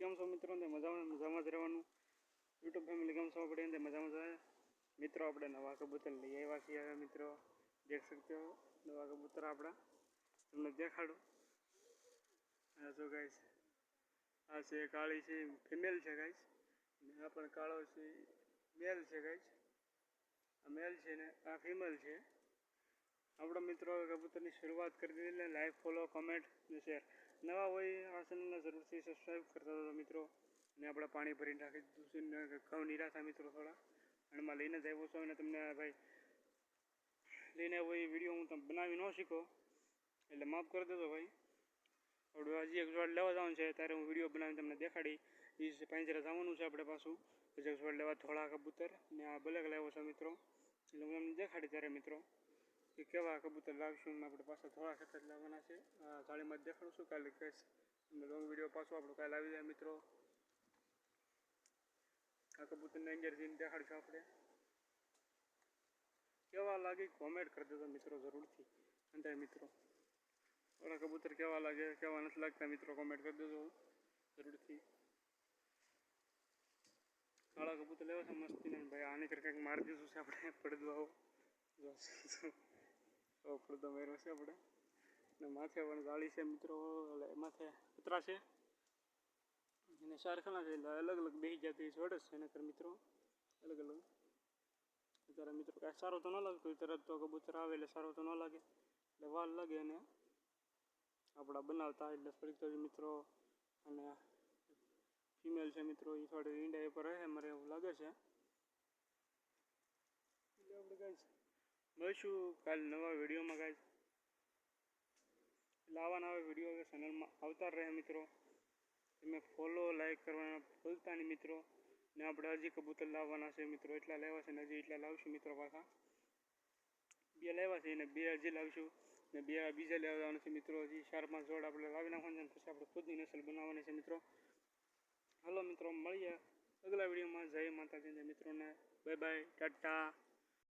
કેમ છો મિત્રો? મજામાં જ રહેવાનું. યુટ્યુબ ફેમિલી કેમ છો? આપણે મજામાં જ મિત્રો. આપણે નવા કબૂતર લઈ આવ્યા છીએ. હવે મિત્રો દેખ શકते हो નવા કબૂતર આપણા તમને દેખાડું. આ જો ગાઈસ, આ છે કાળી છે, ફિમેલ છે ગાઈસ, ને આ પણ કાળો છે, મેલ છે ગાઈસ. આ મેલ છે ને આ ફિમેલ છે. આપણા મિત્રો કબૂતરની શરૂઆત કરી દીધી. લાઈક, ફોલો, કમેન્ટ ને શેર. નવા હોય આ ચેનલને જરૂરથી સબસ્ક્રાઈબ કરતા હતા મિત્રો. ને આપણે પાણી ભરીને રાખી દીધું છે. ઘઉં નિરાશા મિત્રો થોડા એમાં લઈને જ આવ્યો છું. અને તમને ભાઈ લઈને આવ્યો એ વિડીયો હું તમે બનાવી ન શીખો એટલે માફ કરી દેજો ભાઈ. આપણે હજી એક જોડ લેવા જવાનું છે, ત્યારે હું વિડીયો બનાવીને તમને દેખાડી. એ પાંજરે જવાનું છે આપણે પાછું હજી એક જોડ લેવા, ધોળા કબૂતર ને આ બ્લેક લાવ્યો છે મિત્રો. એટલે હું તમને દેખાડી ત્યારે મિત્રો કે કેવા કબૂતર લાવશું. આપણે પાછા થોડા ખેતર લાવવાના છે. થાળીમાં જ દેખાડું છું. કાલે કહીશ લોંગ વિડીયો પાછો આપણો કાલે આવી જાય મિત્રો. આ કબૂતરને અંદર જઈને દેખાડશું આપણે. કેવા લાગે કોમેન્ટ કરી દેજો મિત્રો જરૂરથી. અને મિત્રો ઓલા કબૂતર કેવા લાગે, કેવા નથી લાગતા મિત્રો કોમેન્ટ કરી દેજો જરૂરથી. કાળા કબૂતર લેવા છે મસ્તી ને ભાઈ. આની કર કંઈક મારી દીધું છે આપણે પડદો આવો પડદો માર્યો છે આપણે. ને માથે પણ ગાળી છે મિત્રો. માથે કૂતરા છે એને ચાર ખાના છે. અલગ અલગ બે જાતિ જોડે છે એના મિત્રો અલગ અલગ. ત્યારે મિત્રો કાંઈ સારું તો ન લાગતું. તરત તો કબૂતર આવે એટલે સારું તો ન લાગે, એટલે વાર લાગે. અને આપણા બનાવતા એટલે થોડીક તો મિત્રો. અને ફિમેલ છે મિત્રો, એ થોડી ઈંડા પર રહે મારે એવું લાગે છે. એટલે આપણે ગાઈસ મળીશું કાલે નવા વિડીયોમાં ગાઈસ. એટલે આવા નવા વિડીયો ચેનલમાં આવતા રહે મિત્રો. તમે ફોલો લાઈક કરવાના ભૂલતા નહીં મિત્રો. ને આપણે હજી કબૂતર લાવવાના છે મિત્રો. એટલા લેવા છે ને હજી એટલા લાવશું મિત્રો. પાછા બે લેવા છે ને બે હજી લાવશું. ને બે બીજા લેવા જવાના છે મિત્રો. હજી 4-5 જોડ આપણે લાવી નાખવાના છે. પછી આપણે ખુદની નસલ બનાવવાની છે મિત્રો. હાલો મિત્રો મળીએ અગલા વિડીયોમાં. જય માતાજી મિત્રોને. Bye bye, Tata.